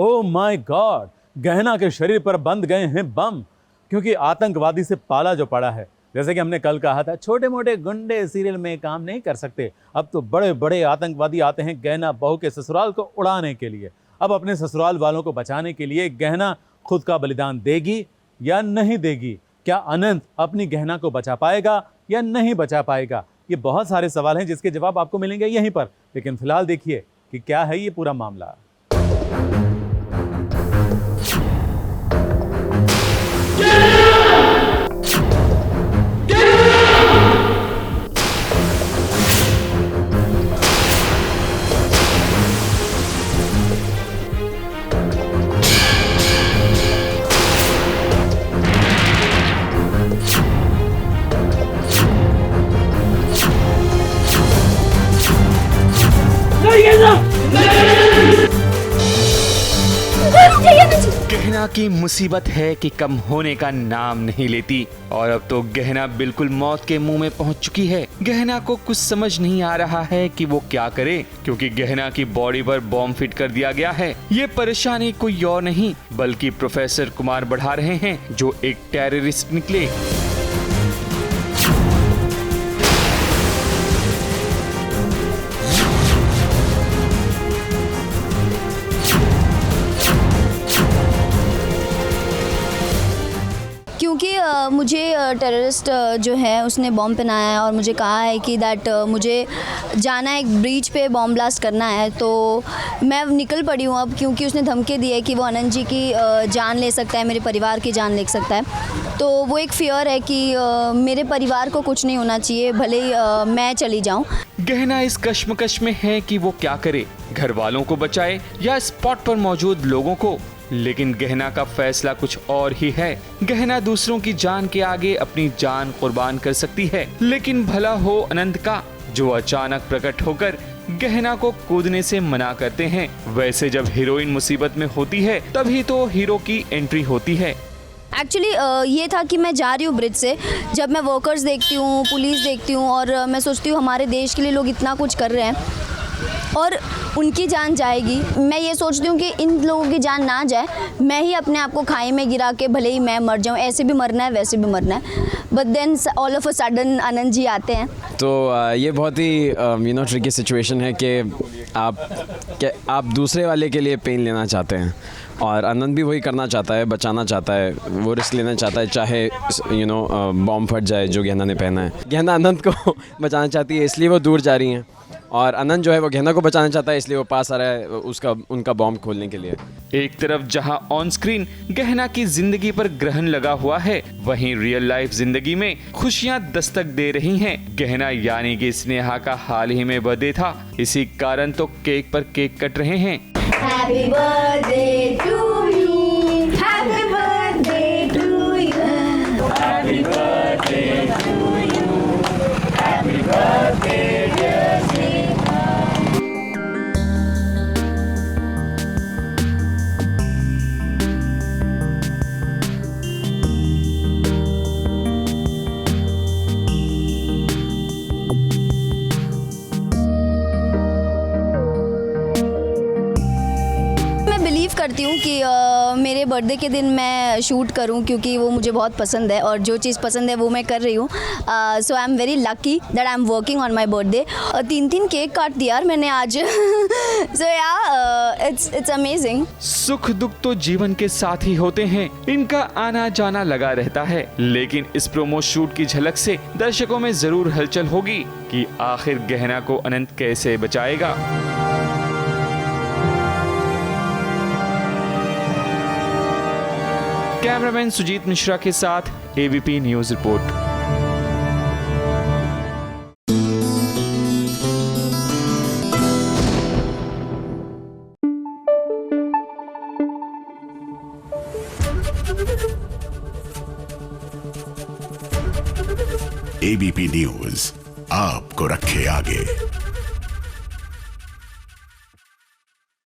Oh my God, गहना के शरीर पर बंध गए हैं बम, क्योंकि आतंकवादी से पाला जो पड़ा है। जैसे कि हमने कल कहा था, छोटे मोटे गुंडे सीरियल में काम नहीं कर सकते, अब तो बड़े बड़े आतंकवादी आते हैं गहना बहू के ससुराल को उड़ाने के लिए। अब अपने ससुराल वालों को बचाने के लिए गहना खुद का बलिदान देगी या नहीं देगी? क्या अनंत अपनी गहना को बचा पाएगा या नहीं बचा पाएगा? ये बहुत सारे सवाल हैं जिसके जवाब आपको मिलेंगे यहीं पर। लेकिन फिलहाल देखिए कि क्या है ये पूरा मामला। गहना की मुसीबत है कि कम होने का नाम नहीं लेती और अब तो गहना बिल्कुल मौत के मुंह में पहुंच चुकी है। गहना को कुछ समझ नहीं आ रहा है कि वो क्या करे, क्योंकि गहना की बॉडी पर बॉम्ब फिट कर दिया गया है। ये परेशानी कोई और नहीं बल्कि प्रोफेसर कुमार बढ़ा रहे हैं, जो एक टेररिस्ट निकले। क्योंकि मुझे टेररिस्ट जो है उसने बॉम्ब पहनाया है और मुझे कहा है कि दैट मुझे जाना है एक ब्रिज पे बॉम्ब ब्लास्ट करना है, तो मैं निकल पड़ी हूँ अब, क्योंकि उसने धमकी दी है कि वो अनंत जी की जान ले सकता है, मेरे परिवार की जान ले सकता है। तो वो एक फियर है कि मेरे परिवार को कुछ नहीं होना चाहिए, भले ही मैं चली जाऊँ। गहना इस कश्मकश में है कि वो क्या करे, घर वालों को बचाए या स्पॉट पर मौजूद लोगों को। लेकिन गहना का फैसला कुछ और ही है। गहना दूसरों की जान के आगे अपनी जान कुर्बान कर सकती है, लेकिन भला हो अनंत का, जो अचानक प्रकट होकर गहना को कूदने से मना करते हैं। वैसे जब हीरोइन मुसीबत में होती है तभी तो हीरो की एंट्री होती है। एक्चुअली ये था कि मैं जा रही हूँ ब्रिज से, जब मैं वर्कर्स देखती हूँ, पुलिस देखती हूँ और मैं सोचती हूँ हमारे देश के लिए लोग इतना कुछ कर रहे हैं और उनकी जान जाएगी। मैं ये सोचती हूँ कि इन लोगों की जान ना जाए, मैं ही अपने आप को खाई में गिरा के भले ही मैं मर जाऊँ, ऐसे भी मरना है वैसे भी मरना है। But then all of a sudden Anant ji आते हैं। तो ये बहुत ही ट्रिकी सिचुएशन है कि आप दूसरे वाले के लिए पेन लेना चाहते हैं और अनंत भी वही करना चाहता है, बचाना चाहता है, वो रिस्क लेना चाहता है, चाहे बॉम्ब फट जाए जो गहना ने पहना है। गहना अनंत को बचाना चाहती है इसलिए वो दूर जा रही हैं, और अनंत जो है वो गहना को बचाना चाहता है इसलिए वो पास आ रहा है उनका बॉम्ब खोलने के लिए। एक तरफ जहां ऑन स्क्रीन गहना की जिंदगी पर ग्रहण लगा हुआ है, वहीं रियल लाइफ जिंदगी में खुशियां दस्तक दे रही हैं। गहना यानी कि स्नेहा का हाल ही में बर्थडे था, इसी कारण तो केक पर केक कट रहे हैं। Happy birthday to me, happy birthday to you, happy birthday to you, happy birthday dear Sneha। करती हूँ कि मेरे बर्थडे के दिन मैं शूट करूँ, क्योंकि वो मुझे बहुत पसंद है और जो चीज़ पसंद है वो मैं कर रही हूँ। So I am very lucky that I am working on my birthday. 3 cake काट दिया यार मैंने आज। सो या इट्स अमेजिंग। सुख दुख तो जीवन के साथ ही होते हैं, इनका आना जाना लगा रहता है। लेकिन इस प्रोमो शूट की झलक से दर्शकों में जरूर हलचल होगी कि आखिर गहना को अनंत कैसे बचाएगा। कैमरामैन सुजीत मिश्रा के साथ ABP news report. ABP news आपको रखे आगे।